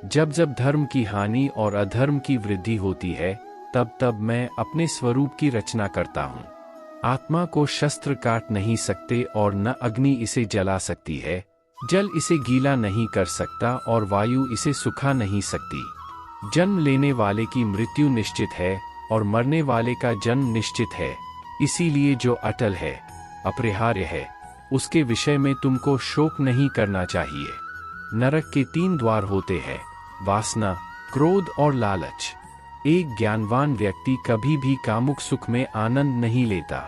जब जब धर्म की हानि और अधर्म की वृद्धि होती है, तब तब मैं अपने स्वरूप की रचना करता हूँ। आत्मा को शस्त्र काट नहीं सकते और न अग्नि इसे जला सकती है, जल इसे गीला नहीं कर सकता और वायु इसे सुखा नहीं सकती। जन्म लेने वाले की मृत्यु निश्चित है और मरने वाले का जन्म निश्चित है। इसीलिए जो अटल है, अपरिहार्य है, उसके विषय में तुमको शोक नहीं करना चाहिए। नरक के 3 द्वार होते हैं, वासना, क्रोध और लालच। एक ज्ञानवान व्यक्ति कभी भी कामुक सुख में आनंद नहीं लेता।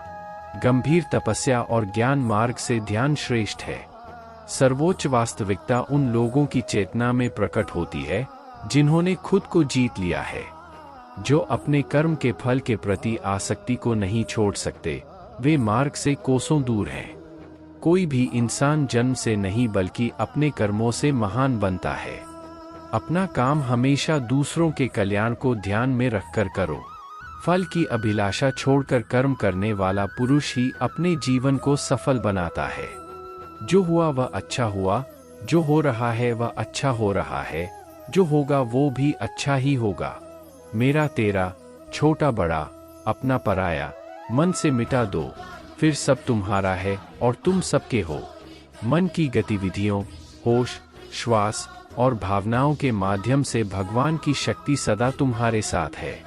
गंभीर तपस्या और ज्ञान मार्ग से ध्यान श्रेष्ठ है। सर्वोच्च वास्तविकता उन लोगों की चेतना में प्रकट होती है जिन्होंने खुद को जीत लिया है। जो अपने कर्म के फल के प्रति आसक्ति को नहीं छोड़ सकते, वे मार्ग से कोसों दूर हैं। कोई भी इंसान जन्म से नहीं बल्कि अपने कर्मों से महान बनता है। अपना काम हमेशा दूसरों के कल्याण को ध्यान में रखकर करो। फल की अभिलाषा छोड़कर कर्म करने वाला पुरुष ही अपने जीवन को सफल बनाता है। जो हुआ वह अच्छा हुआ, जो हो रहा है वह अच्छा हो रहा है, जो होगा वो भी अच्छा ही होगा। मेरा तेरा, छोटा बड़ा, अपना पराया, मन से मिटा दो, फिर सब तुम्हारा है और तुम सबके हो। मन की गतिविधियों, होश, श्वास और भावनाओं के माध्यम से भगवान की शक्ति सदा तुम्हारे साथ है।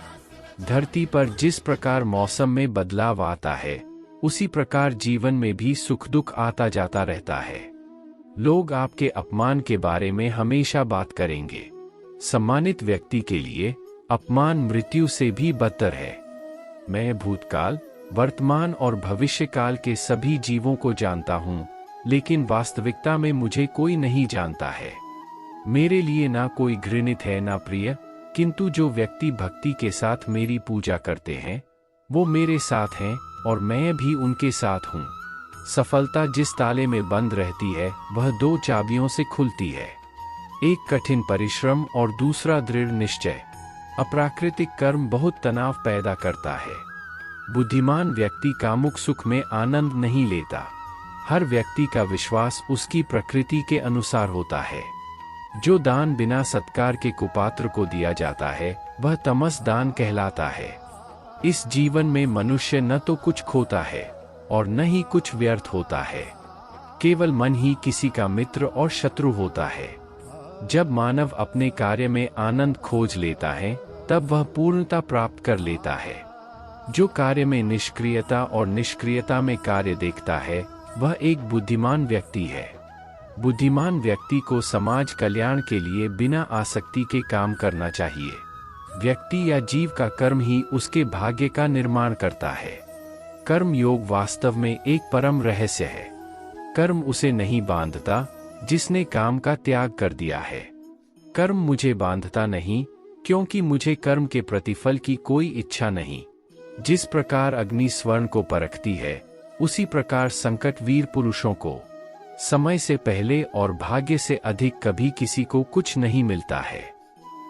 धरती पर जिस प्रकार मौसम में बदलाव आता है, उसी प्रकार जीवन में भी सुख दुख आता जाता रहता है। लोग आपके अपमान के बारे में हमेशा बात करेंगे। सम्मानित व्यक्ति के लिए अपमान मृत्यु से भी बदतर है। मैं भूतकाल, वर्तमान और भविष्य काल के सभी जीवों को जानता हूँ, लेकिन वास्तविकता में मुझे कोई नहीं जानता है। मेरे लिए ना कोई घृणित है ना प्रिय, किंतु जो व्यक्ति भक्ति के साथ मेरी पूजा करते हैं, वो मेरे साथ हैं और मैं भी उनके साथ हूँ। सफलता जिस ताले में बंद रहती है, वह 2 चाबियों से खुलती है। एक कठिन परिश्रम और दूसरा दृढ़ निश्चय। अप्राकृतिक कर्म बहुत तनाव पैदा करता है। बुद्धिमान व्यक्ति कामुक सुख में आनंद नहीं लेता। हर व्यक्ति का विश्वास उसकी प्रकृति के अनुसार होता है। जो दान बिना सत्कार के कुपात्र को दिया जाता है, वह तमस दान कहलाता है। इस जीवन में मनुष्य न तो कुछ खोता है और न ही कुछ व्यर्थ होता है। केवल मन ही किसी का मित्र और शत्रु होता है। जब मानव अपने कार्य में आनंद खोज लेता है, तब वह पूर्णता प्राप्त कर लेता है। जो कार्य में निष्क्रियता और निष्क्रियता में कार्य देखता है, वह एक बुद्धिमान व्यक्ति है। बुद्धिमान व्यक्ति को समाज कल्याण के लिए बिना आसक्ति के काम करना चाहिए। व्यक्ति या जीव का कर्म ही उसके भाग्य का निर्माण करता है। कर्म योग वास्तव में एक परम रहस्य है। कर्म उसे नहीं बांधता जिसने काम का त्याग कर दिया है। कर्म मुझे बांधता नहीं, क्योंकि मुझे कर्म के प्रतिफल की कोई इच्छा नहीं। जिस प्रकार अग्नि स्वर्ण को परखती है, उसी प्रकार संकट वीर पुरुषों को समय से पहले और भाग्य से अधिक कभी किसी को कुछ नहीं मिलता है।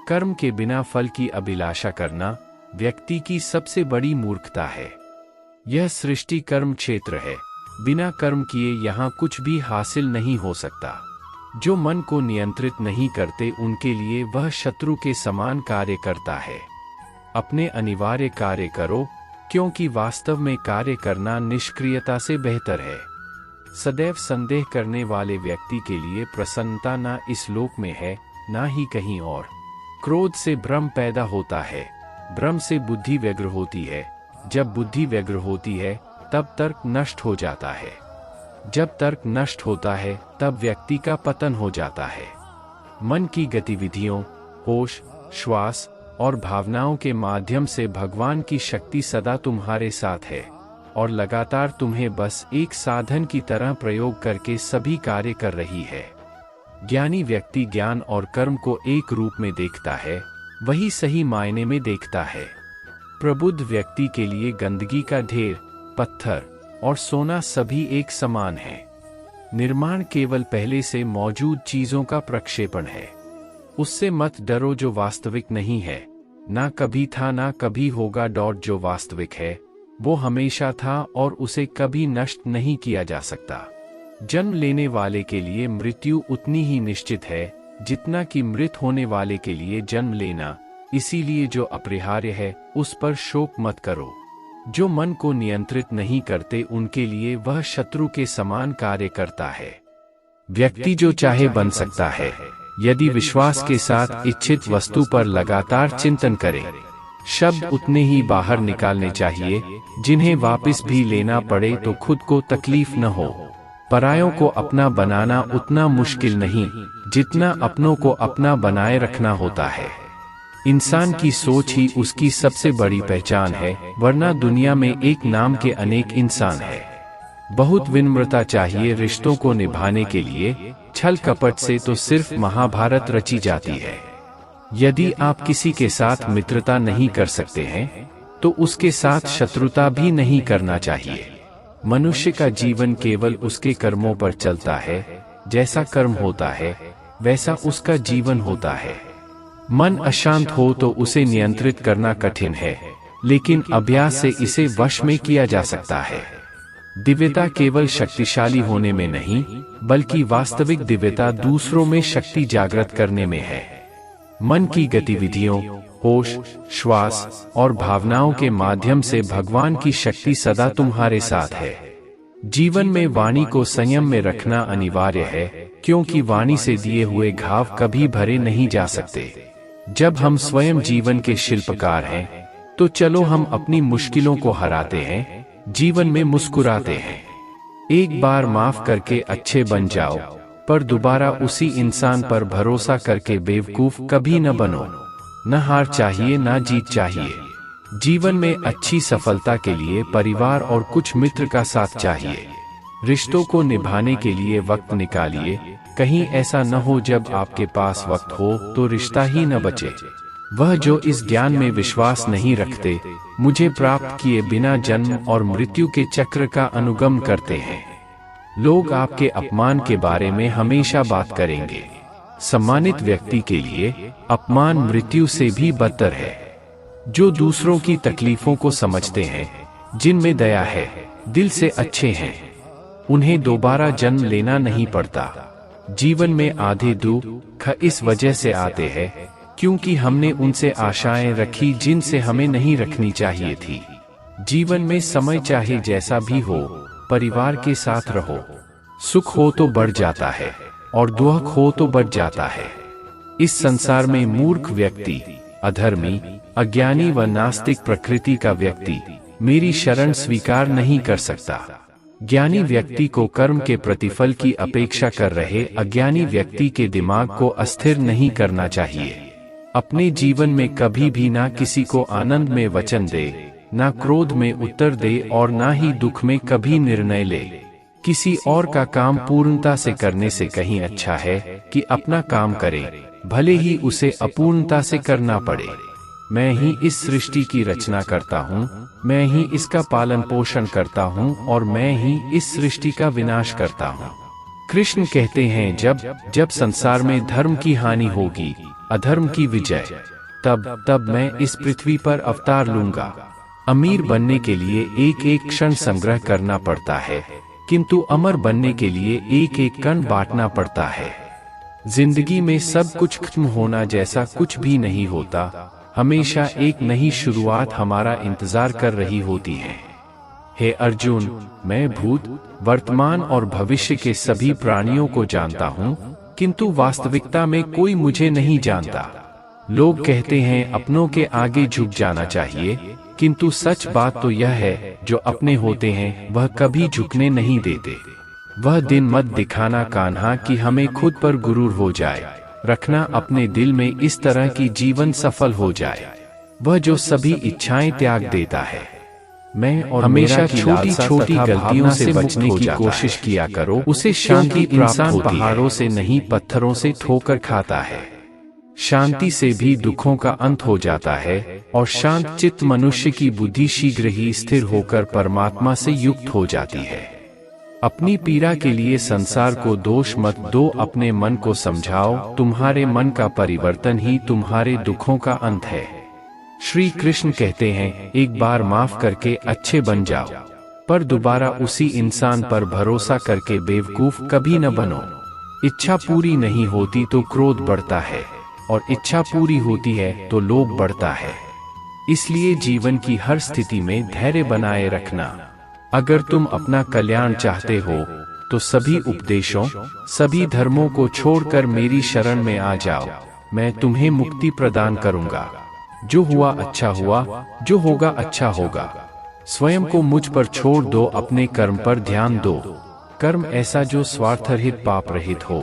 कर्म के बिना फल की अभिलाषा करना व्यक्ति की सबसे बड़ी मूर्खता है। यह सृष्टि कर्म क्षेत्र है। बिना कर्म किए यहाँ कुछ भी हासिल नहीं हो सकता। जो मन को नियंत्रित नहीं करते, उनके लिए वह शत्रु के समान कार्य करता है। अपने अनिवार्य कार्य करो, क्योंकि वास्तव में कार्य करना निष्क्रियता से बेहतर है। सदैव संदेह करने वाले व्यक्ति के लिए प्रसन्नता ना इस लोक में है, ना ही कहीं और। क्रोध से भ्रम पैदा होता है, भ्रम से बुद्धि व्यग्र होती है। जब बुद्धि व्यग्र होती है, तब तर्क नष्ट हो जाता है। जब तर्क नष्ट होता है, तब व्यक्ति का पतन हो जाता है। मन की गतिविधियों, होश, श्वास और भावनाओं के माध्यम से भगवान की शक्ति सदा तुम्हारे साथ है और लगातार तुम्हें बस एक साधन की तरह प्रयोग करके सभी कार्य कर रही है। ज्ञानी व्यक्ति ज्ञान और कर्म को एक रूप में देखता है, वही सही मायने में देखता है। प्रबुद्ध व्यक्ति के लिए गंदगी का ढेर, पत्थर और सोना सभी एक समान है। निर्माण केवल पहले से मौजूद चीजों का प्रक्षेपण है। उससे मत डरो जो वास्तविक नहीं है। ना कभी था ना कभी होगा। जो वास्तविक है वो हमेशा था और उसे कभी नष्ट नहीं किया जा सकता। जन्म लेने वाले के लिए मृत्यु उतनी ही निश्चित है जितना कि मृत होने वाले के लिए जन्म लेना, इसीलिए जो अपरिहार्य है उस पर शोक मत करो। जो मन को नियंत्रित नहीं करते उनके लिए वह शत्रु के समान कार्य करता है। व्यक्ति जो चाहे बन सकता है यदि विश्वास के साथ इच्छित वस्तु पर लगातार चिंतन करे। शब्द उतने ही बाहर निकालने चाहिए जिन्हें वापस भी लेना पड़े तो खुद को तकलीफ न हो। परायों को अपना बनाना उतना मुश्किल नहीं जितना अपनों को अपना बनाए रखना होता है। इंसान की सोच ही उसकी सबसे बड़ी पहचान है, वरना दुनिया में एक नाम के अनेक इंसान है। बहुत विनम्रता चाहिए रिश्तों को निभाने के लिए, छल कपट से तो सिर्फ महाभारत रची जाती है। यदि आप किसी के साथ मित्रता नहीं कर सकते हैं तो उसके साथ शत्रुता भी नहीं करना चाहिए। मनुष्य का जीवन केवल उसके कर्मों पर चलता है, जैसा कर्म होता है वैसा उसका जीवन होता है। मन अशांत हो तो उसे नियंत्रित करना कठिन है, लेकिन अभ्यास से इसे वश में किया जा सकता है। दिव्यता केवल शक्तिशाली होने में नहीं, बल्कि वास्तविक दिव्यता दूसरों में शक्ति जागृत करने में है। मन की गतिविधियों, होश, श्वास और भावनाओं के माध्यम से भगवान की शक्ति सदा तुम्हारे साथ है। जीवन में वाणी को संयम में रखना अनिवार्य है, क्योंकि वाणी से दिए हुए घाव कभी भरे नहीं जा सकते। जब हम स्वयं जीवन के शिल्पकार हैं, तो चलो हम अपनी मुश्किलों को हराते हैं, जीवन में मुस्कुराते हैं। एक बार माफ करके अच्छे बन जाओ, पर दोबारा उसी इंसान पर भरोसा करके बेवकूफ कभी न बनो। न हार चाहिए न जीत चाहिए। जीवन में अच्छी सफलता के लिए परिवार और कुछ मित्र का साथ चाहिए। रिश्तों को निभाने के लिए वक्त निकालिए, कहीं ऐसा न हो जब आपके पास वक्त हो तो रिश्ता ही न बचे। वह जो इस ज्ञान में विश्वास नहीं रखते, मुझे प्राप्त किए बिना जन्म और मृत्यु के चक्र का अनुगम करते हैं। लोग आपके अपमान के बारे में हमेशा बात करेंगे। सम्मानित व्यक्ति के लिए अपमान मृत्यु से भी बदतर है। जो दूसरों की तकलीफों को समझते हैं, जिनमें दया है, दिल से अच्छे हैं, उन्हें दोबारा जन्म लेना नहीं पड़ता। जीवन में आधे दुख इस वजह से आते हैं क्योंकि हमने उनसे आशाएं रखी जिनसे हमें नहीं रखनी चाहिए थी। जीवन में समय चाहे जैसा भी हो, परिवार के साथ रहो। सुख हो तो बढ़ जाता है और दुख हो तो बढ़ जाता है। इस संसार में मूर्ख व्यक्ति, अधर्मी, अज्ञानी व नास्तिक प्रकृति का व्यक्ति मेरी शरण स्वीकार नहीं कर सकता। ज्ञानी व्यक्ति को कर्म के प्रतिफल की अपेक्षा कर रहे अज्ञानी व्यक्ति के दिमाग को अस्थिर नहीं करना चाहिए। अपने जीवन में कभी भी ना किसी को आनंद में वचन दे, ना क्रोध में उत्तर दे और ना ही दुख में कभी निर्णय ले। किसी और का काम पूर्णता से करने से कहीं अच्छा है कि अपना काम करे, भले ही उसे अपूर्णता से करना पड़े। मैं ही इस सृष्टि की रचना करता हूँ, मैं ही इसका पालन पोषण करता हूँ और मैं ही इस सृष्टि का विनाश करता हूँ। कृष्ण कहते हैं, जब संसार में धर्म की हानि होगी, अधर्म की विजय, तब मैं इस पृथ्वी पर अवतार लूंगा। अमीर बनने के लिए एक एक क्षण संग्रह करना पड़ता है, किंतु अमर बनने के लिए एक एक कण बांटना पड़ता है। जिंदगी में सब कुछ खत्म होना जैसा कुछ भी नहीं होता। हमेशा एक नई शुरुआत हमारा इंतजार कर रही होती है। हे अर्जुन, मैं भूत, वर्तमान और भविष्य के सभी प्राणियों को जानता हूँ, किंतु वास्तविकता में कोई मुझे नहीं जानता। लोग कहते हैं अपनों के आगे झुक जाना चाहिए, किंतु सच बात तो यह है, जो अपने होते हैं वह कभी झुकने नहीं देते। वह दिन मत दिखाना कान्हा कि हमें खुद पर गुरूर हो जाए। रखना अपने दिल में इस तरह की जीवन सफल हो जाए। वह जो सभी इच्छाएं त्याग देता है। मैं और हमेशा छोटी छोटी गलतियों से बचने की कोशिश किया करो। उसे शांति प्राप्त होती है। पहाड़ों से नहीं पत्थरों से ठोकर खाता है। शांति से भी दुखों का अंत हो जाता है और शांत चित्त मनुष्य की बुद्धि शीघ्र ही स्थिर होकर परमात्मा से युक्त हो जाती है। अपनी पीड़ा के लिए संसार को दोष मत दो, अपने मन को समझाओ। तुम्हारे मन का परिवर्तन ही तुम्हारे दुखों का अंत है। श्री कृष्ण कहते हैं, एक बार माफ करके अच्छे बन जाओ, पर दोबारा उसी इंसान पर भरोसा करके बेवकूफ कभी न बनो। इच्छा पूरी नहीं होती तो क्रोध बढ़ता है, और इच्छा पूरी होती है तो लोभ बढ़ता है। इसलिए जीवन की हर स्थिति में धैर्य बनाए रखना। अगर तुम अपना कल्याण चाहते हो तो सभी उपदेशों, सभी धर्मों को छोड़कर मेरी शरण में आ जाओ। मैं तुम्हें मुक्ति प्रदान करूंगा। जो हुआ अच्छा हुआ, जो होगा अच्छा होगा। स्वयं को मुझ पर छोड़ दो, अपने कर्म पर ध्यान दो। कर्म ऐसा जो स्वार्थरहित पाप रहित हो।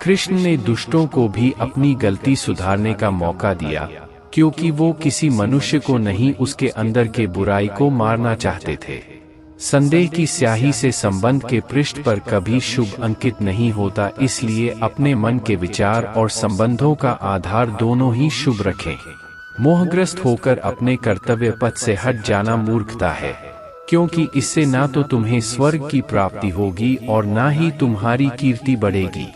कृष्ण ने दुष्टों को भी अपनी गलती सुधारने का मौका दिया, क्योंकि वो किसी मनुष्य को नहीं, उसके अंदर के बुराई को मारना चाहते थे। संदेह की स्याही से संबंध के पृष्ठ पर कभी शुभ अंकित नहीं होता, इसलिए अपने मन के विचार और संबंधों का आधार दोनों ही शुभ रखें। मोहग्रस्त होकर अपने कर्तव्य पथ से हट जाना मूर्खता है, क्योंकि इससे ना तो तुम्हें स्वर्ग की प्राप्ति होगी और ना ही तुम्हारी कीर्ति बढ़ेगी।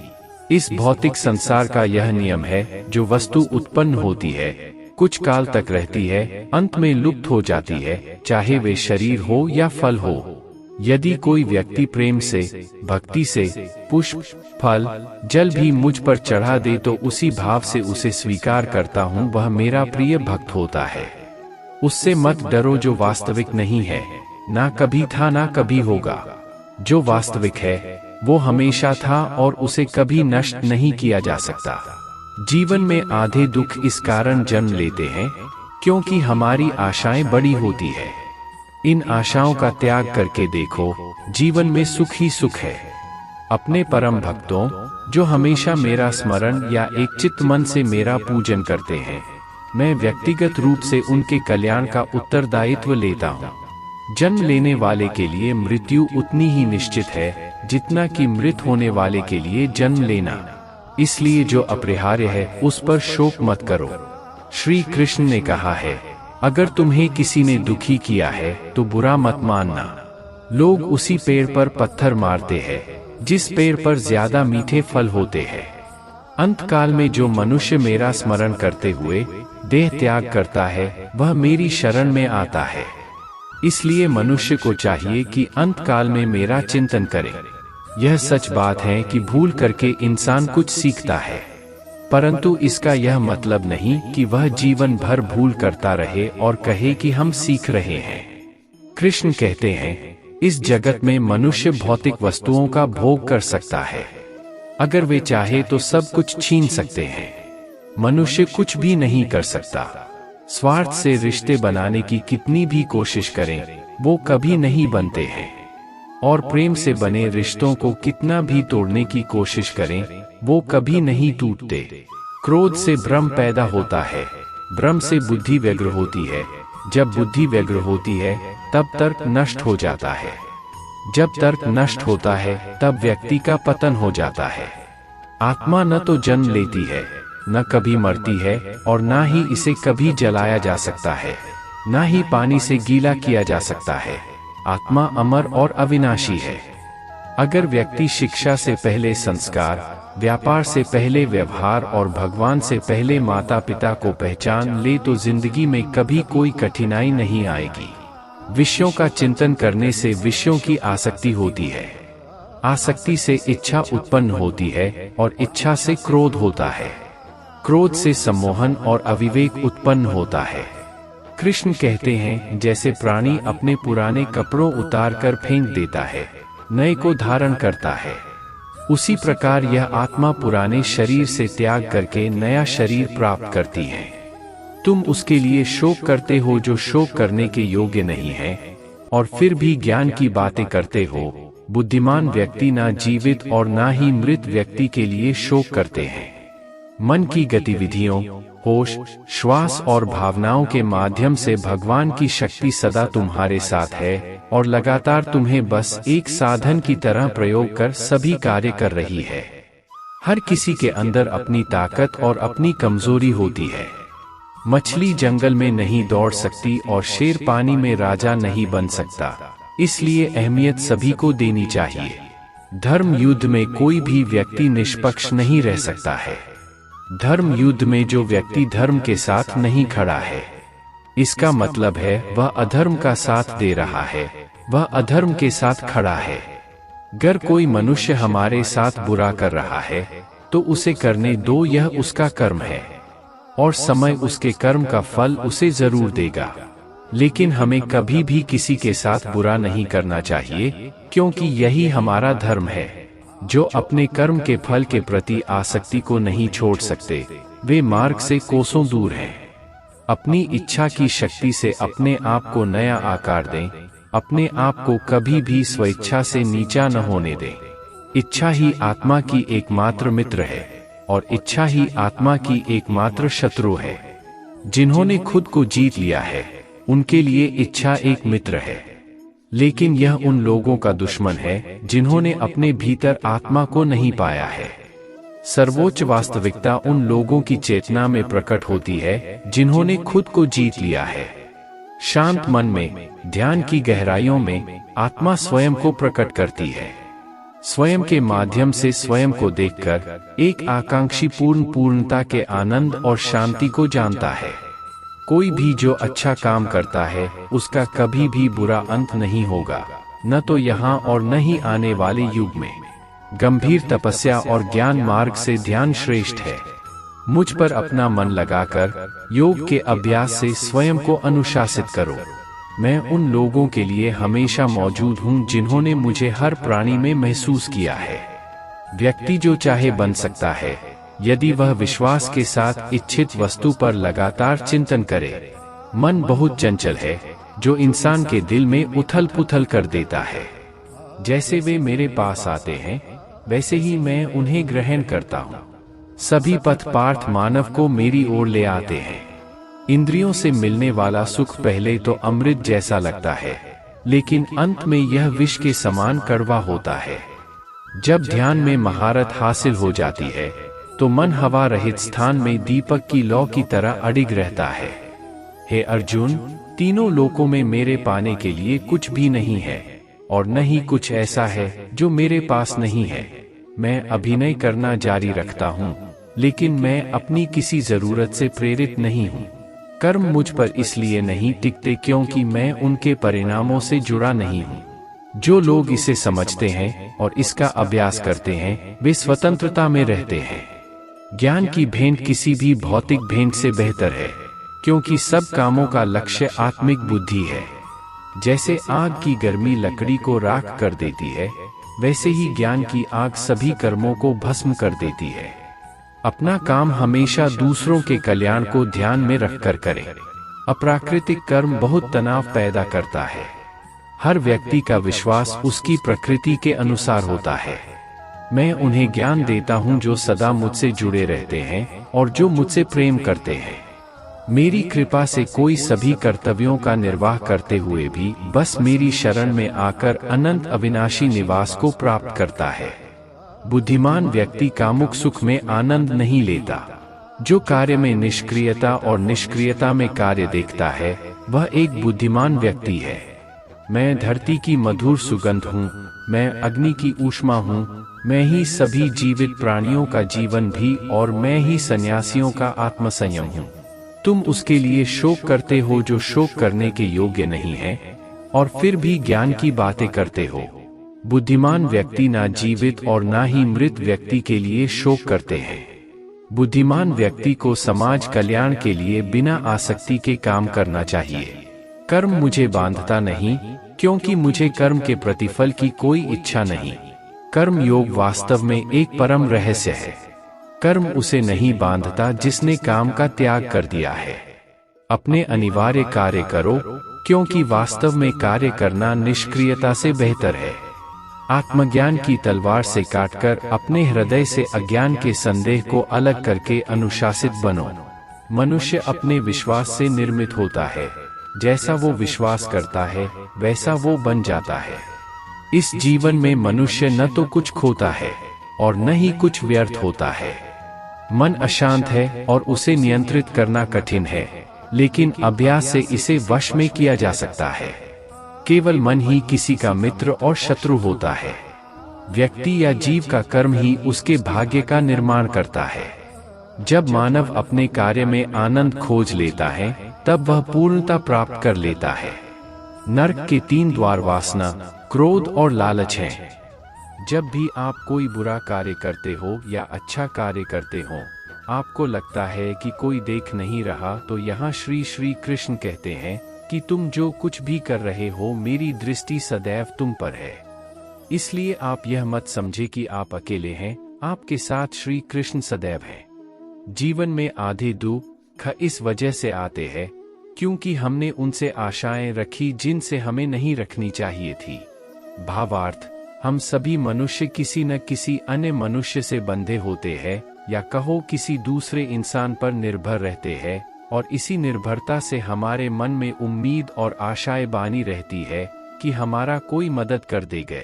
इस भौतिक संसार का यह नियम है, जो वस्तु उत्पन्न होती है, कुछ काल तक रहती है, अंत में लुप्त हो जाती है, चाहे वे शरीर हो या फल हो। यदि कोई व्यक्ति प्रेम से, भक्ति से पुष्प, फल, जल भी मुझ पर चढ़ा दे तो उसी भाव से उसे स्वीकार करता हूँ, वह मेरा प्रिय भक्त होता है। उससे मत डरो जो वास्तविक नहीं है, ना कभी था ना कभी होगा। जो वास्तविक है वो हमेशा था और उसे कभी नष्ट नहीं किया जा सकता। जीवन में आधे दुख इस कारण जन्म लेते हैं क्योंकि हमारी आशाएं बड़ी होती है। इन आशाओं का त्याग करके देखो, जीवन में सुख ही सुख है। अपने परम भक्तों, जो हमेशा मेरा स्मरण या एक चित्त मन से मेरा पूजन करते हैं, मैं व्यक्तिगत रूप से उनके कल्याण का उत्तरदायित्व लेता हूँ। जन्म लेने वाले के लिए मृत्यु उतनी ही निश्चित है जितना कि मृत होने वाले के लिए जन्म लेना। इसलिए जो अपरिहार्य है उस पर शोक मत करो। श्री कृष्ण ने कहा है, अगर तुम्हें किसी ने दुखी किया है तो बुरा मत मानना। लोग उसी पेड़ पर पत्थर मारते हैं जिस पेड़ पर ज्यादा मीठे फल होते हैं। अंत काल में जो मनुष्य मेरा स्मरण करते हुए देह त्याग करता है, वह मेरी शरण में आता है। इसलिए मनुष्य को चाहिए कि अंत काल में मेरा चिंतन करे। यह सच बात है कि भूल करके इंसान कुछ सीखता है, परंतु इसका यह मतलब नहीं कि वह जीवन भर भूल करता रहे और कहे कि हम सीख रहे हैं। कृष्ण कहते हैं, इस जगत में मनुष्य भौतिक वस्तुओं का भोग कर सकता है। अगर वे चाहे तो सब कुछ छीन सकते हैं। मनुष्य कुछ भी नहीं कर सकता। स्वार्थ से रिश्ते बनाने की कितनी भी कोशिश करें, वो कभी नहीं बनते हैं। और प्रेम से बने रिश्तों को कितना भी तोड़ने की कोशिश करें, वो कभी नहीं टूटते। क्रोध से भ्रम पैदा होता है, भ्रम से बुद्धि व्यग्र होती है, जब बुद्धि व्यग्र होती है तब तर्क नष्ट हो जाता है, जब तर्क नष्ट होता है तब व्यक्ति का पतन हो जाता है। आत्मा न तो जन्म लेती है, न कभी मरती है, और ना ही इसे कभी जलाया जा सकता है, ना ही पानी से गीला किया जा सकता है। आत्मा अमर और अविनाशी है। अगर व्यक्ति शिक्षा से पहले संस्कार, व्यापार से पहले व्यवहार और भगवान से पहले माता पिता को पहचान ले तो जिंदगी में कभी कोई कठिनाई नहीं आएगी। विषयों का चिंतन करने से विषयों की आसक्ति होती है, आसक्ति से इच्छा उत्पन्न होती है और इच्छा से क्रोध होता है, क्रोध से सम्मोहन और अविवेक उत्पन्न होता है। कृष्ण कहते हैं, जैसे प्राणी अपने पुराने कपड़ों उतार कर फेंक देता है, नए को धारण करता है, उसी प्रकार यह आत्मा पुराने शरीर से त्याग करके नया शरीर प्राप्त करती है। तुम उसके लिए शोक करते हो जो शोक करने के योग्य नहीं है, और फिर भी ज्ञान की बातें करते हो। बुद्धिमान व्यक्ति ना जीवित और ना ही मृत व्यक्ति के लिए शोक करते हैं। मन की गतिविधियों, होश, श्वास और भावनाओं के माध्यम से भगवान की शक्ति सदा तुम्हारे साथ है और लगातार तुम्हें बस एक साधन की तरह प्रयोग कर सभी कार्य कर रही है। हर किसी के अंदर अपनी ताकत और अपनी कमजोरी होती है। मछली जंगल में नहीं दौड़ सकती और शेर पानी में राजा नहीं बन सकता, इसलिए अहमियत सभी को देनी चाहिए। धर्म युद्ध में कोई भी व्यक्ति निष्पक्ष नहीं रह सकता है। धर्म युद्ध में जो व्यक्ति धर्म के साथ नहीं खड़ा है, इसका मतलब है वह अधर्म का साथ दे रहा है, वह अधर्म के साथ खड़ा है। अगर कोई मनुष्य हमारे साथ बुरा कर रहा है तो उसे करने दो, यह उसका कर्म है और समय उसके कर्म का फल उसे जरूर देगा। लेकिन हमें कभी भी किसी के साथ बुरा नहीं करना चाहिए, क्योंकि यही हमारा धर्म है। जो अपने कर्म के फल के प्रति आसक्ति को नहीं छोड़ सकते, वे मार्ग से कोसों दूर हैं। अपनी इच्छा की शक्ति से अपने आप को नया आकार दें। अपने आप को कभी भी स्वेच्छा से नीचा न होने दें। इच्छा ही आत्मा की एकमात्र मित्र है और इच्छा ही आत्मा की एकमात्र शत्रु है। जिन्होंने खुद को जीत लिया है, उनके लिए इच्छा एक मित्र है, लेकिन यह उन लोगों का दुश्मन है जिन्होंने अपने भीतर आत्मा को नहीं पाया है। सर्वोच्च वास्तविकता उन लोगों की चेतना में प्रकट होती है जिन्होंने खुद को जीत लिया है। शांत मन में, ध्यान की गहराइयों में आत्मा स्वयं को प्रकट करती है। स्वयं के माध्यम से स्वयं को देखकर एक आकांक्षी पूर्णता के आनंद और शांति को जानता है। कोई भी जो अच्छा काम करता है, उसका कभी भी बुरा अंत नहीं होगा, न तो यहाँ और न ही आने वाले युग में। गंभीर तपस्या और ज्ञान मार्ग से ध्यान श्रेष्ठ है। मुझ पर अपना मन लगाकर योग के अभ्यास से स्वयं को अनुशासित करो। मैं उन लोगों के लिए हमेशा मौजूद हूँ जिन्होंने मुझे हर प्राणी में महसूस किया है। व्यक्ति जो चाहे बन सकता है, यदि वह विश्वास के साथ इच्छित वस्तु पर लगातार चिंतन करे। मन बहुत चंचल है, जो इंसान के दिल में उथल पुथल कर देता है। जैसे वे मेरे पास आते हैं, वैसे ही मैं उन्हें ग्रहण करता हूँ। सभी पथ पार्थ मानव को मेरी ओर ले आते हैं। इंद्रियों से मिलने वाला सुख पहले तो अमृत जैसा लगता है, लेकिन अंत में यह विष के समान कड़वा होता है। जब ध्यान में महारत हासिल हो जाती है, तो मन हवा रहित स्थान में दीपक की लौ की तरह अडिग रहता है। हे अर्जुन, तीनों लोकों में मेरे पाने के लिए कुछ भी नहीं है, और न ही कुछ ऐसा है जो मेरे पास नहीं है। मैं अभिनय करना जारी रखता हूँ, लेकिन मैं अपनी किसी जरूरत से प्रेरित नहीं हूँ। कर्म मुझ पर इसलिए नहीं टिकते क्योंकि मैं उनके परिणामों से जुड़ा नहीं हूँ। जो लोग इसे समझते हैं और इसका अभ्यास करते हैं, वे स्वतंत्रता में रहते हैं। ज्ञान की भेंट किसी भी भौतिक भेंट से बेहतर है, क्योंकि सब कामों का लक्ष्य आत्मिक बुद्धि है। जैसे आग की गर्मी लकड़ी को राख कर देती है, वैसे ही ज्ञान की आग सभी कर्मों को भस्म कर देती है। अपना काम हमेशा दूसरों के कल्याण को ध्यान में रखकर करें। अप्राकृतिक कर्म बहुत तनाव पैदा करता है। हर व्यक्ति का विश्वास उसकी प्रकृति के अनुसार होता है। मैं उन्हें ज्ञान देता हूँ जो सदा मुझसे जुड़े रहते हैं और जो मुझसे प्रेम करते हैं। मेरी कृपा से कोई सभी कर्तव्यों का निर्वाह करते हुए भी बस मेरी शरण में आकर अनंत अविनाशी निवास को प्राप्त करता है। बुद्धिमान व्यक्ति कामुक सुख में आनंद नहीं लेता। जो कार्य में निष्क्रियता और निष्क्रियता में कार्य देखता है, वह एक बुद्धिमान व्यक्ति है। मैं धरती की मधुर सुगंध हूँ, मैं अग्नि की ऊष्मा हूँ, मैं ही सभी जीवित प्राणियों का जीवन भी और मैं ही सन्यासियों का आत्मसंयम हूँ। तुम उसके लिए शोक करते हो जो शोक करने के योग्य नहीं है, और फिर भी ज्ञान की बातें करते हो। बुद्धिमान व्यक्ति ना जीवित और ना ही मृत व्यक्ति के लिए शोक करते हैं। बुद्धिमान व्यक्ति को समाज कल्याण के लिए बिना आसक्ति के काम करना चाहिए। कर्म मुझे बांधता नहीं, क्योंकि मुझे कर्म के प्रतिफल की कोई इच्छा नहीं। कर्म योग वास्तव में एक परम रहस्य है। कर्म उसे नहीं बांधता जिसने काम का त्याग कर दिया है। अपने अनिवार्य कार्य करो, क्योंकि वास्तव में कार्य करना निष्क्रियता से बेहतर है। आत्मज्ञान की तलवार से काटकर अपने हृदय से अज्ञान के संदेह को अलग करके अनुशासित बनो। मनुष्य अपने विश्वास से निर्मित होता है। जैसा वो विश्वास करता है, वैसा वो बन जाता है। इस जीवन में मनुष्य न तो कुछ खोता है और न ही कुछ व्यर्थ होता है। मन अशांत है और उसे नियंत्रित करना कठिन है, लेकिन अभ्यास से इसे वश में किया जा सकता है। केवल मन ही किसी का मित्र और शत्रु होता है। व्यक्ति या जीव का कर्म ही उसके भाग्य का निर्माण करता है। जब मानव अपने कार्य में आनंद खोज लेता है, तब वह पूर्णता प्राप्त कर लेता है। नरक के 3 द्वार वासना, क्रोध और लालच हैं। जब भी आप कोई बुरा कार्य करते हो या अच्छा कार्य करते हो, आपको लगता है कि कोई देख नहीं रहा, तो यहाँ श्री श्री कृष्ण कहते हैं कि तुम जो कुछ भी कर रहे हो, मेरी दृष्टि सदैव तुम पर है। इसलिए आप यह मत समझे कि आप अकेले हैं, आपके साथ श्री कृष्ण सदैव हैं। जीवन में आधे दुख इस वजह से आते हैं क्योंकि हमने उनसे आशाएं रखी जिनसे हमें नहीं रखनी चाहिए थी। भावार्थ, हम सभी मनुष्य किसी न किसी अन्य मनुष्य से बंधे होते हैं, या कहो किसी दूसरे इंसान पर निर्भर रहते हैं, और इसी निर्भरता से हमारे मन में उम्मीद और आशाएं बानी रहती है कि हमारा कोई मदद कर देगा।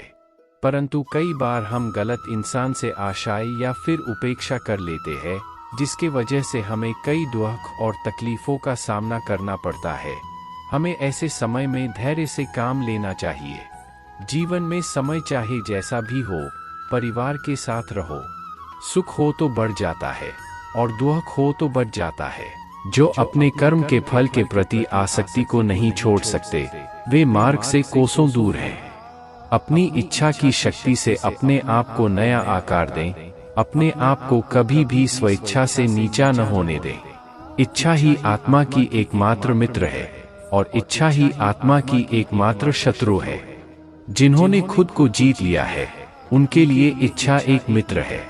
परंतु कई बार हम गलत इंसान से आशाएं या फिर उपेक्षा कर लेते हैं, जिसके वजह से हमें कई दुख और तकलीफों का सामना करना पड़ता है। हमें ऐसे समय में धैर्य से काम लेना चाहिए। जीवन में समय चाहे जैसा भी हो, परिवार के साथ रहो। सुख हो तो बढ़ जाता है और दुख हो तो बढ़ जाता है। जो अपने कर्म के फल के प्रति आसक्ति को नहीं छोड़ सकते, वे मार्ग से कोसों दूर हैं। अपनी इच्छा की शक्ति से अपने आप को नया आकार दें। अपने आप को कभी भी स्वेच्छा से नीचा न होने दें। इच्छा ही आत्मा की एकमात्र मित्र है और इच्छा ही आत्मा की एकमात्र शत्रु है। जिन्होंने खुद को जीत लिया है, उनके लिए इच्छा एक मित्र है,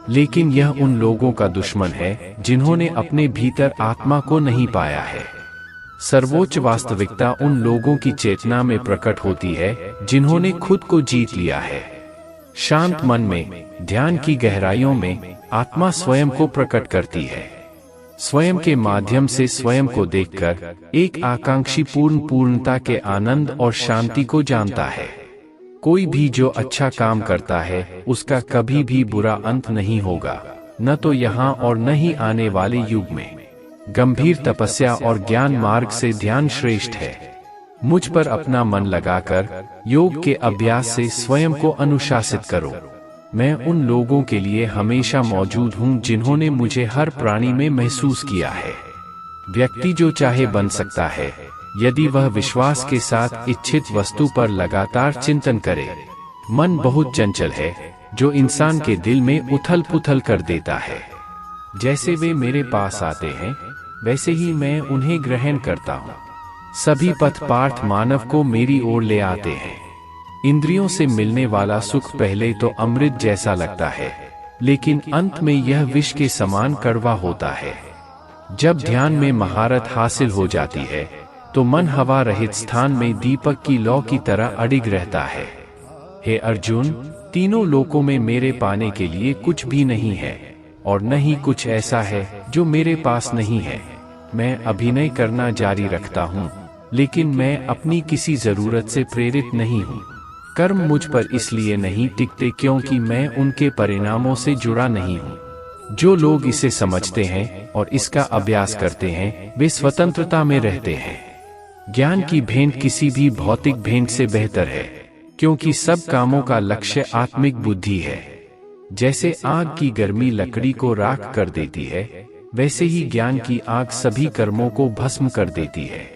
लेकिन यह उन लोगों का दुश्मन है जिन्होंने अपने भीतर आत्मा को नहीं पाया है। सर्वोच्च वास्तविकता उन लोगों की चेतना में प्रकट होती है जिन्होंने खुद को जीत लिया है। शांत मन में, ध्यान की गहराइयों में आत्मा स्वयं को प्रकट करती है। स्वयं के माध्यम से स्वयं को देखकर एक आकांक्षी पूर्णता के आनंद और शांति को जानता है। कोई भी जो अच्छा काम करता है, उसका कभी भी बुरा अंत नहीं होगा, न तो यहाँ और न ही आने वाले युग में। गंभीर तपस्या और ज्ञान मार्ग से ध्यान श्रेष्ठ है। मुझ पर अपना मन लगाकर योग के अभ्यास से स्वयं को अनुशासित करो। मैं उन लोगों के लिए हमेशा मौजूद हूँ जिन्होंने मुझे हर प्राणी में महसूस किया है। व्यक्ति जो चाहे बन सकता है, यदि वह विश्वास के साथ इच्छित वस्तु पर लगातार चिंतन करे। मन बहुत चंचल है, जो इंसान के दिल में उथल पुथल कर देता है। जैसे वे मेरे पास आते हैं, वैसे ही मैं उन्हें ग्रहण करता हूँ। सभी पथ पार्थ मानव को मेरी ओर ले आते हैं। इंद्रियों से मिलने वाला सुख पहले तो अमृत जैसा लगता है, लेकिन अंत में यह विष के समान कड़वा होता है। जब ध्यान में महारत हासिल हो जाती है, तो मन हवा रहित स्थान में दीपक की लौ की तरह अडिग रहता है। हे अर्जुन, तीनों लोकों में मेरे पाने के लिए कुछ भी नहीं है, और न ही कुछ ऐसा है जो मेरे पास नहीं है। मैं अभिनय करना जारी रखता हूँ, लेकिन मैं अपनी किसी जरूरत से प्रेरित नहीं हूँ। कर्म मुझ पर इसलिए नहीं टिकते क्योंकि मैं उनके परिणामों से जुड़ा नहीं हूँ। जो लोग इसे समझते हैं और इसका अभ्यास करते हैं, वे स्वतंत्रता में रहते हैं। ज्ञान की भेंट किसी भी भौतिक भेंट से बेहतर है, क्योंकि सब कामों का लक्ष्य आत्मिक बुद्धि है। जैसे आग की गर्मी लकड़ी को राख कर देती है, वैसे ही ज्ञान की आग सभी कर्मों को भस्म कर देती है।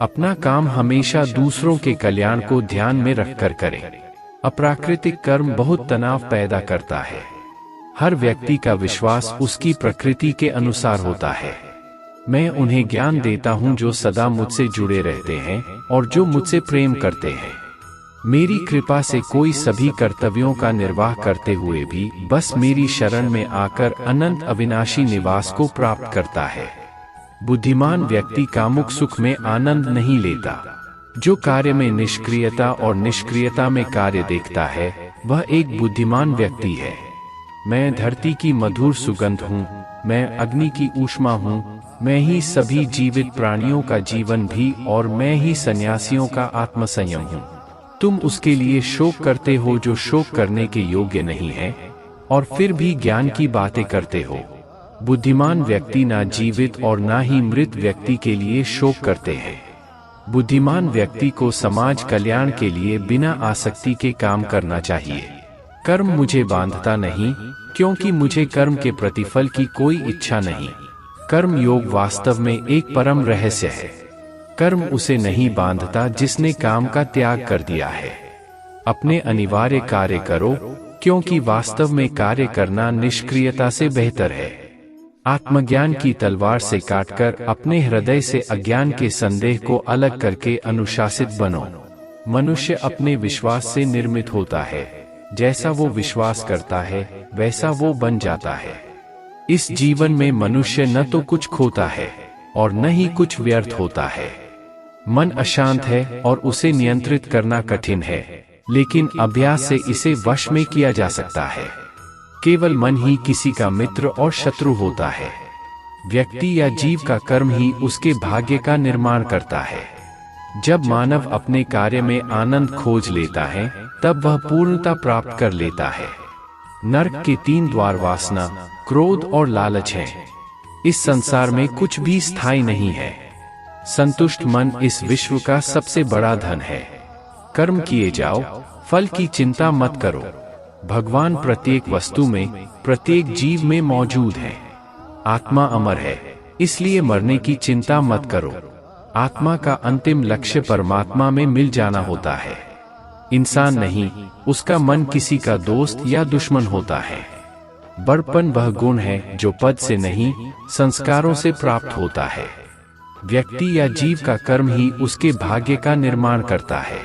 अपना काम हमेशा दूसरों के कल्याण को ध्यान में रखकर करें। अप्राकृतिक कर्म बहुत तनाव पैदा करता है। हर व्यक्ति का विश्वास उसकी प्रकृति के अनुसार होता है। मैं उन्हें ज्ञान देता हूँ जो सदा मुझसे जुड़े रहते हैं और जो मुझसे प्रेम करते हैं। मेरी कृपा से कोई सभी कर्तव्यों का निर्वाह करते हुए भी बस मेरी शरण में आकर अनंत अविनाशी निवास को प्राप्त करता है। बुद्धिमान व्यक्ति कामुक सुख में आनंद नहीं लेता। जो कार्य में निष्क्रियता और निष्क्रियता में कार्य देखता है, वह एक बुद्धिमान व्यक्ति है। मैं धरती की मधुर सुगंध हूँ, मैं अग्नि की ऊष्मा हूँ, मैं ही सभी जीवित प्राणियों का जीवन भी, और मैं ही सन्यासियों का आत्मसंयम हूँ। तुम उसके लिए शोक करते हो जो शोक करने के योग्य नहीं है, और फिर भी ज्ञान की बातें करते हो। बुद्धिमान व्यक्ति ना जीवित और ना ही मृत व्यक्ति के लिए शोक करते हैं। बुद्धिमान व्यक्ति को समाज कल्याण के लिए बिना आसक्ति के काम करना चाहिए। कर्म मुझे बांधता नहीं, क्योंकि मुझे कर्म के प्रतिफल की कोई इच्छा नहीं। कर्म योग वास्तव में एक परम रहस्य है। कर्म उसे नहीं बांधता जिसने काम का त्याग कर दिया है। अपने अनिवार्य कार्य करो, क्योंकि वास्तव में कार्य करना निष्क्रियता से बेहतर है। आत्मज्ञान की तलवार से काटकर अपने हृदय से अज्ञान के संदेह को अलग करके अनुशासित बनो। मनुष्य अपने विश्वास से निर्मित होता है। जैसा वो विश्वास करता है वैसा वो बन जाता है। इस जीवन में मनुष्य न तो कुछ खोता है और न ही कुछ व्यर्थ होता है। मन अशांत है और उसे नियंत्रित करना कठिन है, लेकिन अभ्यास से इसे वश में किया जा सकता है। केवल मन ही किसी का मित्र और शत्रु होता है। व्यक्ति या जीव का कर्म ही उसके भाग्य का निर्माण करता है। जब मानव अपने कार्य में आनंद खोज लेता है, तब वह पूर्णता प्राप्त कर लेता है। नरक के 3 द्वार वासना, क्रोध और लालच हैं। इस संसार में कुछ भी स्थायी नहीं है। संतुष्ट मन इस विश्व का सबसे बड़ा धन है। कर्म किए जाओ, फल की चिंता मत करो। भगवान प्रत्येक वस्तु में, प्रत्येक जीव में मौजूद है। आत्मा अमर है, इसलिए मरने की चिंता मत करो। आत्मा का अंतिम लक्ष्य परमात्मा में मिल जाना होता है। इंसान नहीं, उसका मन किसी का दोस्त या दुश्मन होता है। बड़पन वह गुण है जो पद से नहीं, संस्कारों से प्राप्त होता है। व्यक्ति या जीव का कर्म ही उसके भाग्य का निर्माण करता है।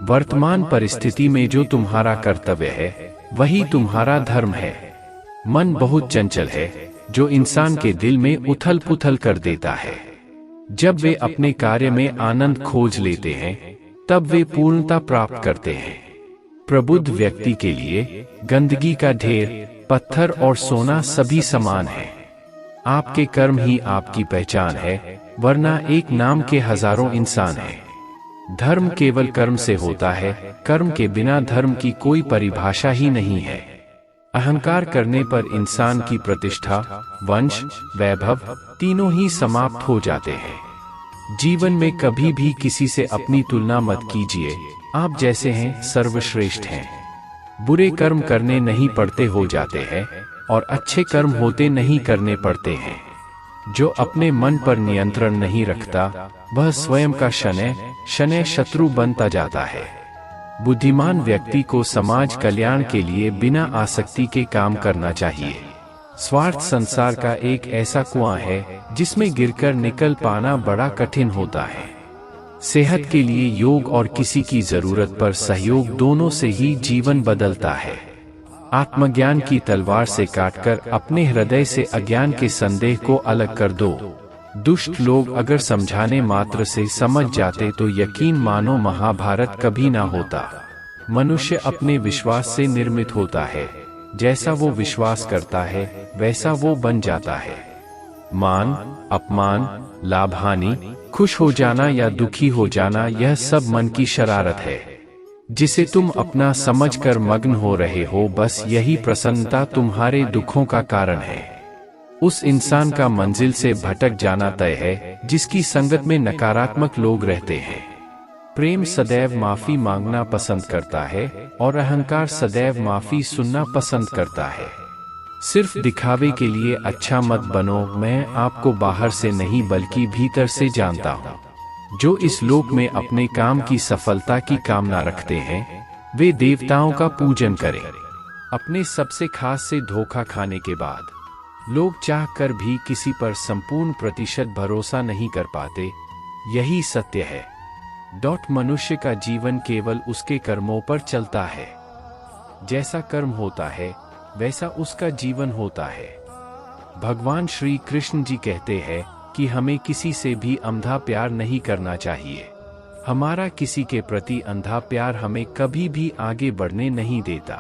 वर्तमान परिस्थिति में जो तुम्हारा कर्तव्य है, वही तुम्हारा धर्म है। मन बहुत चंचल है, जो इंसान के दिल में उथल पुथल कर देता है। जब वे अपने कार्य में आनंद खोज लेते हैं, तब वे पूर्णता प्राप्त करते हैं। प्रबुद्ध व्यक्ति के लिए गंदगी का ढेर, पत्थर और सोना सभी समान है। आपके कर्म ही आपकी पहचान है, वरना एक नाम के हजारों इंसान हैं। धर्म केवल कर्म से होता है, कर्म के बिना धर्म की कोई परिभाषा ही नहीं है। अहंकार करने पर इंसान की प्रतिष्ठा, वंश, वैभव तीनों ही समाप्त हो जाते हैं। जीवन में कभी भी किसी से अपनी तुलना मत कीजिए। आप जैसे हैं सर्वश्रेष्ठ हैं। बुरे कर्म करने नहीं पड़ते हो जाते हैं, और अच्छे कर्म होते नहीं करने पड़ते हैं। जो अपने मन पर नियंत्रण नहीं रखता, वह स्वयं का शनैः शत्रु बनता जाता है। बुद्धिमान व्यक्ति को समाज कल्याण के लिए बिना आसक्ति के काम करना चाहिए। स्वार्थ संसार का एक ऐसा कुआं है जिसमें गिरकर निकल पाना बड़ा कठिन होता है। सेहत के लिए योग और किसी की जरूरत पर सहयोग, दोनों से ही जीवन बदलता है। आत्मज्ञान की तलवार से काटकर अपने हृदय से अज्ञान के संदेह को अलग कर दो। दुष्ट लोग अगर समझाने मात्र से समझ जाते तो यकीन मानो महाभारत कभी ना होता। मनुष्य अपने विश्वास से निर्मित होता है। जैसा वो विश्वास करता है वैसा वो बन जाता है। मान, अपमान, लाभ हानि, खुश हो जाना या दुखी हो जाना, यह सब मन की शरारत है जिसे तुम अपना समझकर मग्न हो रहे हो। बस यही प्रसन्नता तुम्हारे दुखों का कारण है। उस इंसान का मंजिल से भटक जाना तय है जिसकी संगत में नकारात्मक लोग रहते हैं। प्रेम सदैव माफी मांगना पसंद करता है और अहंकार सदैव माफी सुनना पसंद करता है। सिर्फ दिखावे के लिए अच्छा मत बनो। मैं आपको बाहर से नहीं बल्कि भीतर से जानता हूँ। जो इस लोक में अपने काम की सफलता की कामना रखते हैं, वे देवताओं का पूजन करें। अपने सबसे खास से धोखा खाने के बाद लोग चाहकर भी किसी पर संपूर्ण प्रतिशत भरोसा नहीं कर पाते। यही सत्य है। मनुष्य का जीवन केवल उसके कर्मों पर चलता है। जैसा कर्म होता है वैसा उसका जीवन होता है। भगवान श्री कृष्ण जी कहते हैं कि हमें किसी से भी अंधा प्यार नहीं करना चाहिए। हमारा किसी के प्रति अंधा प्यार हमें कभी भी आगे बढ़ने नहीं देता।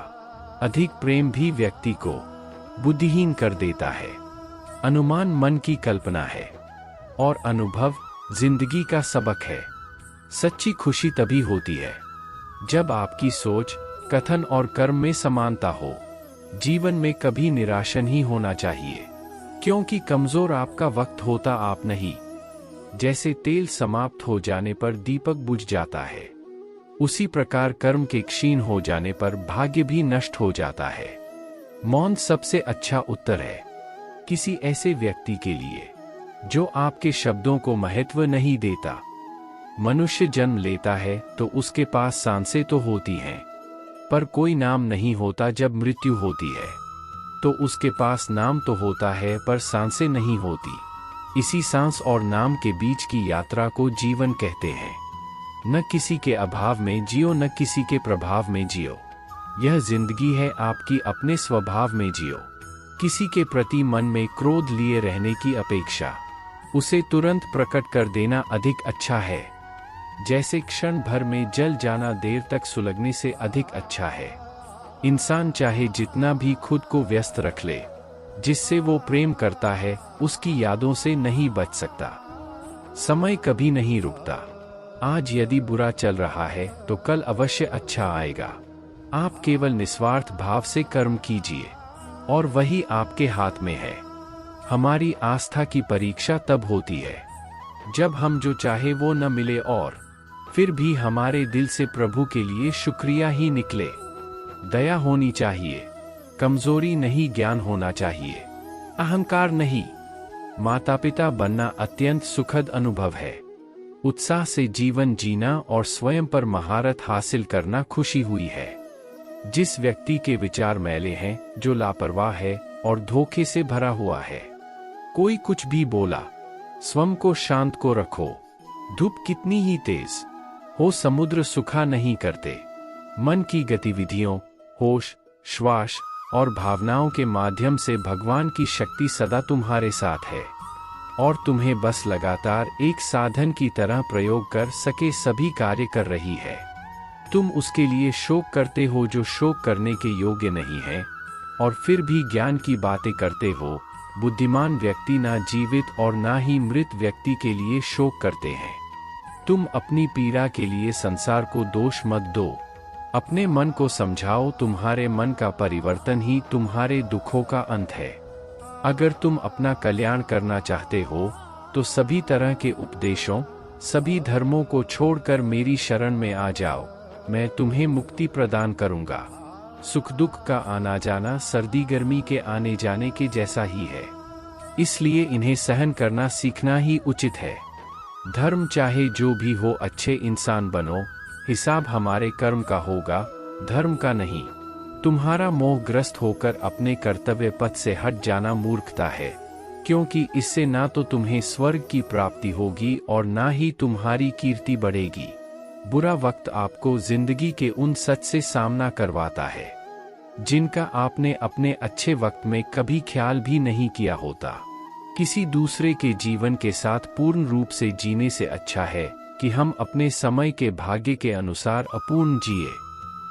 अधिक प्रेम भी व्यक्ति को बुद्धिहीन कर देता है। अनुमान मन की कल्पना है और अनुभव जिंदगी का सबक है। सच्ची खुशी तभी होती है जब आपकी सोच, कथन और कर्म में समानता हो। जीवन में कभी निराश नहीं होना चाहिए, क्योंकि कमजोर आपका वक्त होता आप नहीं। जैसे तेल समाप्त हो जाने पर दीपक बुझ जाता है, उसी प्रकार कर्म के क्षीण हो जाने पर भाग्य भी नष्ट हो जाता है। मौन सबसे अच्छा उत्तर है किसी ऐसे व्यक्ति के लिए जो आपके शब्दों को महत्व नहीं देता। मनुष्य जन्म लेता है तो उसके पास सांसें तो होती हैं, पर कोई नाम नहीं होता। जब मृत्यु होती है तो उसके पास नाम तो होता है पर सांसें नहीं होती। इसी सांस और नाम के बीच की यात्रा को जीवन कहते हैं। न किसी के अभाव में जियो, न किसी के प्रभाव में जियो। यह जिंदगी है आपकी, अपने स्वभाव में जियो। किसी के प्रति मन में क्रोध लिए रहने की अपेक्षा उसे तुरंत प्रकट कर देना अधिक अच्छा है। जैसे क्षण भर में जल जाना देर तक सुलगने से अधिक अच्छा है। इंसान चाहे जितना भी खुद को व्यस्त रख ले, जिससे वो प्रेम करता है उसकी यादों से नहीं बच सकता। समय कभी नहीं रुकता। आज यदि बुरा चल रहा है तो कल अवश्य अच्छा आएगा। आप केवल निस्वार्थ भाव से कर्म कीजिए और वही आपके हाथ में है। हमारी आस्था की परीक्षा तब होती है जब हम जो चाहे वो न मिले और फिर भी हमारे दिल से प्रभु के लिए शुक्रिया ही निकले। दया होनी चाहिए, कमजोरी नहीं, ज्ञान होना चाहिए, अहंकार नहीं। माता पिता बनना अत्यंत सुखद अनुभव है। उत्साह से जीवन जीना और स्वयं पर महारत हासिल करना खुशी हुई है। जिस व्यक्ति के विचार मैले हैं, जो लापरवाह है और धोखे से भरा हुआ है, कोई कुछ भी बोला, स्वयं को शांत को रखो। धूप कितनी ही तेज हो, समुद्र सुखा नहीं करते। मन की गतिविधियों, होश, श्वास और भावनाओं के माध्यम से भगवान की शक्ति सदा तुम्हारे साथ है और तुम्हें बस लगातार एक साधन की तरह प्रयोग कर सके सभी कार्य कर रही है। तुम उसके लिए शोक करते हो जो शोक करने के योग्य नहीं है और फिर भी ज्ञान की बातें करते हो। बुद्धिमान व्यक्ति ना जीवित और ना ही मृत व्यक्ति के लिए शोक करते हैं। तुम अपनी पीड़ा के लिए संसार को दोष मत दो। अपने मन को समझाओ, तुम्हारे मन का परिवर्तन ही तुम्हारे दुखों का अंत है। अगर तुम अपना कल्याण करना चाहते हो तो सभी तरह के उपदेशों, सभी धर्मों को छोड़कर मेरी शरण में आ जाओ। मैं तुम्हें मुक्ति प्रदान करूंगा। सुख दुख का आना जाना सर्दी गर्मी के आने जाने के जैसा ही है, इसलिए इन्हें सहन करना सीखना ही उचित है। धर्म चाहे जो भी हो, अच्छे इंसान बनो। हिसाब हमारे कर्म का होगा, धर्म का नहीं। तुम्हारा मोहग्रस्त होकर अपने कर्तव्य पथ से हट जाना मूर्खता है, क्योंकि इससे ना तो तुम्हें स्वर्ग की प्राप्ति होगी और ना ही तुम्हारी कीर्ति बढ़ेगी। बुरा वक्त आपको जिंदगी के उन सच से सामना करवाता है जिनका आपने अपने अच्छे वक्त में कभी ख्याल भी नहीं किया होता। किसी दूसरे के जीवन के साथ पूर्ण रूप से जीने से अच्छा है कि हम अपने समय के भाग्य के अनुसार अपूर्ण जिए।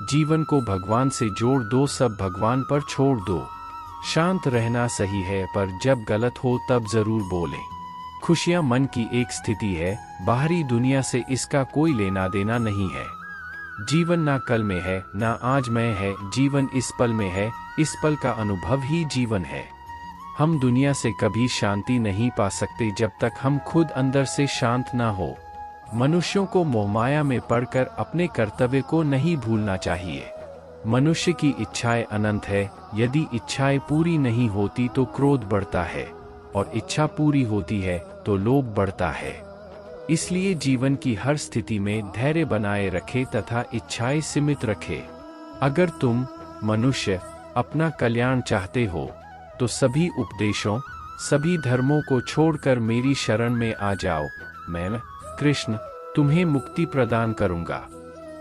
जीवन को भगवान से जोड़ दो, सब भगवान पर छोड़ दो। शांत रहना सही है, पर जब गलत हो तब जरूर बोलें। खुशियां मन की एक स्थिति है, बाहरी दुनिया से इसका कोई लेना देना नहीं है। जीवन ना कल में है ना आज में है, जीवन इस पल में है, इस पल का अनुभव ही जीवन है। हम दुनिया से कभी शांति नहीं पा सकते जब तक हम खुद अंदर से शांत ना हो। मनुष्यों को मोहमाया में पड़कर अपने कर्तव्य को नहीं भूलना चाहिए। मनुष्य की इच्छाएं अनंत है, यदि इच्छाएं पूरी नहीं होती तो क्रोध बढ़ता है और इच्छा पूरी होती है तो लोभ बढ़ता है। इसलिए जीवन की हर स्थिति में धैर्य बनाए रखे तथा इच्छाएं सीमित रखे। अगर तुम मनुष्य अपना कल्याण चाहते हो तो सभी उपदेशों, सभी धर्मों को छोड़कर मेरी शरण में आ जाओ। मैं कृष्ण तुम्हें मुक्ति प्रदान करूंगा।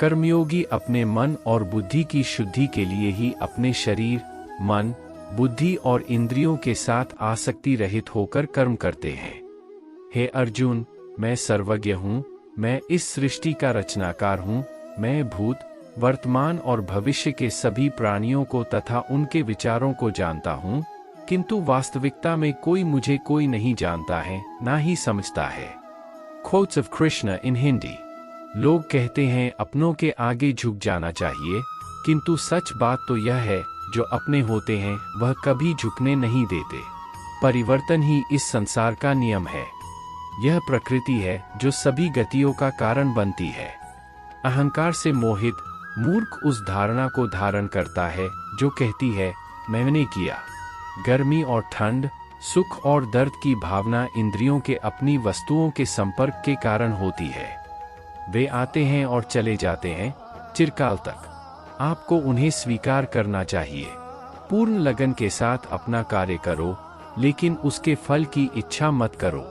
कर्मयोगी अपने मन और बुद्धि की शुद्धि के लिए ही अपने शरीर, मन, बुद्धि और इंद्रियों के साथ आसक्ति रहित होकर कर्म करते हैं। हे अर्जुन, मैं सर्वज्ञ हूँ, मैं इस सृष्टि का रचनाकार हूँ। मैं भूत, वर्तमान और भविष्य के सभी प्राणियों को तथा उनके विचारों को जानता हूँ, किंतु वास्तविकता में कोई नहीं जानता है, ना ही समझता है। Quotes of Krishna in Hindi। लोग कहते हैं अपनों के आगे झुक जाना चाहिए, किंतु सच बात तो यह है जो अपने होते हैं वह कभी झुकने नहीं देते। परिवर्तन ही इस संसार का नियम है। यह प्रकृति है जो सभी गतियों का कारण बनती है। अहंकार से मोहित मूर्ख उस धारणा को धारण करता है जो कहती है मैंने किया। गर्मी और ठंड, सुख और दर्द की भावना इंद्रियों के अपनी वस्तुओं के संपर्क के कारण होती है। वे आते हैं और चले जाते हैं, चिरकाल तक। आपको उन्हें स्वीकार करना चाहिए। पूर्ण लगन के साथ अपना कार्य करो, लेकिन उसके फल की इच्छा मत करो,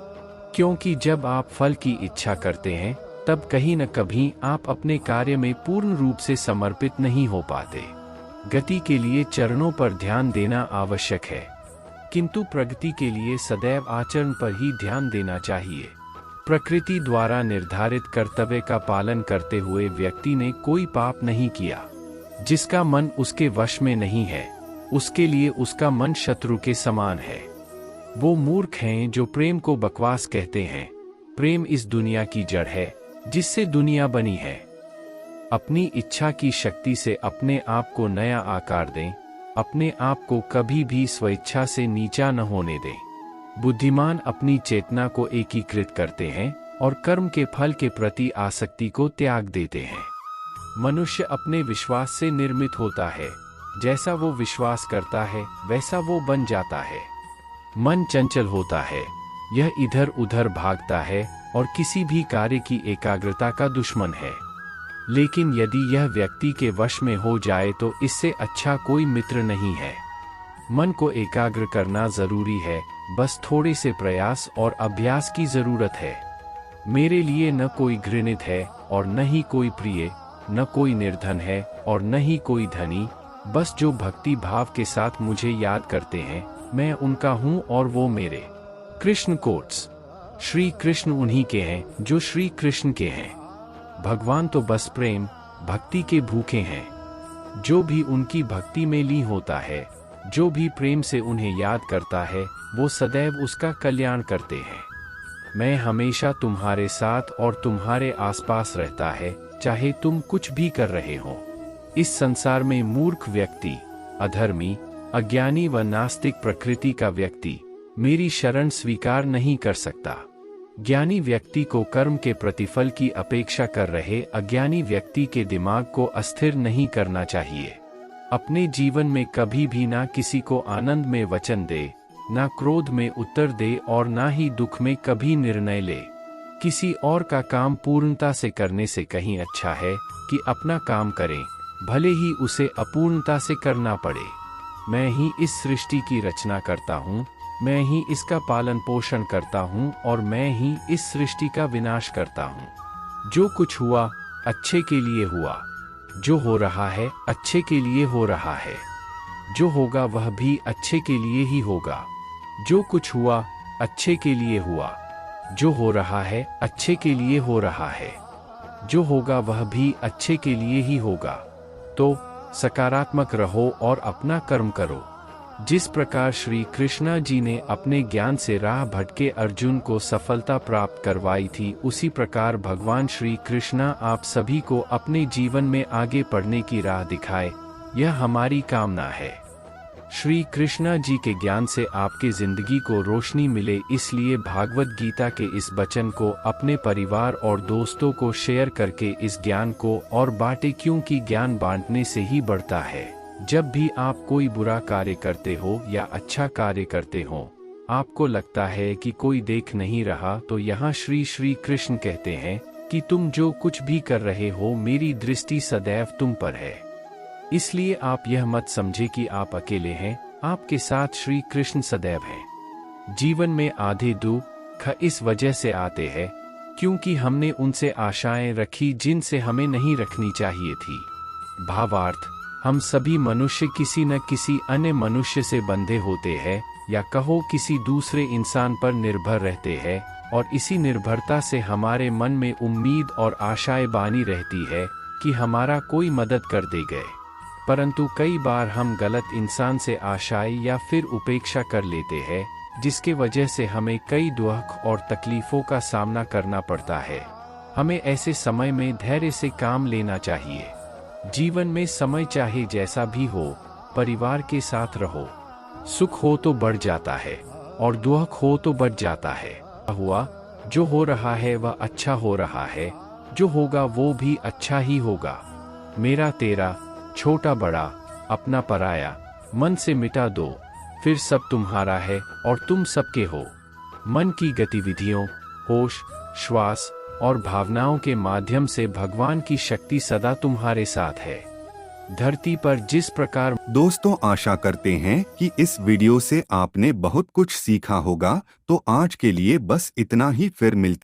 क्योंकि जब आप फल की इच्छा करते हैं तब कहीं न कभी आप अपने कार्य में पूर्ण रूप से समर्पित नहीं हो पाते। गति के लिए चरणों पर ध्यान देना आवश्यक है, किंतु प्रगति के लिए सदैव आचरण पर ही ध्यान देना चाहिए। प्रकृति द्वारा निर्धारित कर्तव्य का पालन करते हुए व्यक्ति ने कोई पाप नहीं किया। जिसका मन उसके वश में नहीं है, उसके लिए उसका मन शत्रु के समान है। वो मूर्ख हैं जो प्रेम को बकवास कहते हैं। प्रेम इस दुनिया की जड़ है जिससे दुनिया बनी है। अपनी इच्छा की शक्ति से अपने आप को नया आकार दें, अपने आप को कभी भी स्वेच्छा से नीचा न होने दें। बुद्धिमान अपनी चेतना को एकीकृत करते हैं और कर्म के फल के प्रति आसक्ति को त्याग देते हैं। मनुष्य अपने विश्वास से निर्मित होता है। जैसा वो विश्वास करता है वैसा वो बन जाता है। मन चंचल होता है, यह इधर उधर भागता है और किसी भी कार्य की एकाग्रता का दुश्मन है। लेकिन यदि यह व्यक्ति के वश में हो जाए तो इससे अच्छा कोई मित्र नहीं है। मन को एकाग्र करना जरूरी है, बस थोड़े से प्रयास और अभ्यास की जरूरत है। मेरे लिए न कोई घृणित है और न ही कोई प्रिय, न कोई निर्धन है और न ही कोई धनी, बस जो भक्ति भाव के साथ मुझे याद करते हैं, मैं उनका हूँ और वो मेरे। कृष्ण कोट्स। श्री कृष्ण उन्हीं के हैं जो श्री कृष्ण के हैं। भगवान तो बस प्रेम भक्ति के भूखे हैं। जो भी उनकी भक्ति में लीन होता है, जो भी प्रेम से उन्हें याद करता है, वो सदैव उसका कल्याण करते हैं। मैं हमेशा तुम्हारे साथ और तुम्हारे आसपास रहता है, चाहे तुम कुछ भी कर रहे हो। इस संसार में मूर्ख व्यक्ति, अधर्मी, अज्ञानी व नास्तिक प्रकृति का व्यक्ति मेरी शरण स्वीकार नहीं कर सकता। ज्ञानी व्यक्ति को कर्म के प्रतिफल की अपेक्षा कर रहे अज्ञानी व्यक्ति के दिमाग को अस्थिर नहीं करना चाहिए। अपने जीवन में कभी भी ना किसी को आनंद में वचन दे, ना क्रोध में उत्तर दे और ना ही दुख में कभी निर्णय ले। किसी और का काम पूर्णता से करने से कहीं अच्छा है कि अपना काम करें, भले ही उसे अपूर्णता से करना पड़े। मैं ही इस सृष्टि की रचना करता हूँ, मैं ही इसका पालन पोषण करता हूँ और मैं ही इस सृष्टि का विनाश करता हूँ। जो कुछ हुआ अच्छे के लिए हुआ, जो हो रहा है अच्छे के लिए हो रहा है, जो होगा वह भी अच्छे के लिए ही होगा। जो कुछ हुआ अच्छे के लिए हुआ, जो हो रहा है अच्छे के लिए हो रहा है, जो होगा वह भी अच्छे के लिए ही होगा। तो सकारात्मक रहो और अपना कर्म करो। जिस प्रकार श्री कृष्णा जी ने अपने ज्ञान से राह भटके अर्जुन को सफलता प्राप्त करवाई थी, उसी प्रकार भगवान श्री कृष्णा आप सभी को अपने जीवन में आगे बढ़ने की राह दिखाए, यह हमारी कामना है। श्री कृष्णा जी के ज्ञान से आपके जिंदगी को रोशनी मिले, इसलिए भागवत गीता के इस वचन को अपने परिवार और दोस्तों को शेयर करके इस ज्ञान को और बांटे, क्योंकि ज्ञान बांटने से ही बढ़ता है। जब भी आप कोई बुरा कार्य करते हो या अच्छा कार्य करते हो, आपको लगता है कि कोई देख नहीं रहा, तो यहाँ श्री कृष्ण कहते हैं कि तुम जो कुछ भी कर रहे हो, मेरी दृष्टि सदैव तुम पर है। इसलिए आप यह मत समझे कि आप अकेले हैं, आपके साथ श्री कृष्ण सदैव हैं। जीवन में आधे दुख इस वजह से आते हैं क्योंकि हमने उनसे आशाएं रखी जिनसे हमें नहीं रखनी चाहिए थी। भावार्थ, हम सभी मनुष्य किसी न किसी अन्य मनुष्य से बंधे होते हैं, या कहो किसी दूसरे इंसान पर निर्भर रहते हैं, और इसी निर्भरता से हमारे मन में उम्मीद और आशाएं बानी रहती है कि हमारा कोई मदद कर देगा। परंतु कई बार हम गलत इंसान से आशाएं या फिर उपेक्षा कर लेते हैं, जिसके वजह से हमें कई दुख और तकलीफों का सामना करना पड़ता है। हमें ऐसे समय में धैर्य से काम लेना चाहिए। जीवन में समय चाहे जैसा भी हो, परिवार के साथ रहो। सुख हो तो बढ़ जाता है और दुख हो तो बढ़ जाता है। हुआ जो हो रहा है वह अच्छा हो रहा है, जो होगा वो भी अच्छा ही होगा। मेरा तेरा, छोटा बड़ा, अपना पराया, मन से मिटा दो, फिर सब तुम्हारा है और तुम सबके हो। मन की गतिविधियों, होश, श्वास और भावनाओं के माध्यम से भगवान की शक्ति सदा तुम्हारे साथ है। धरती पर जिस प्रकार दोस्तों, आशा करते हैं कि इस वीडियो से आपने बहुत कुछ सीखा होगा। तो आज के लिए बस इतना ही, फिर मिलते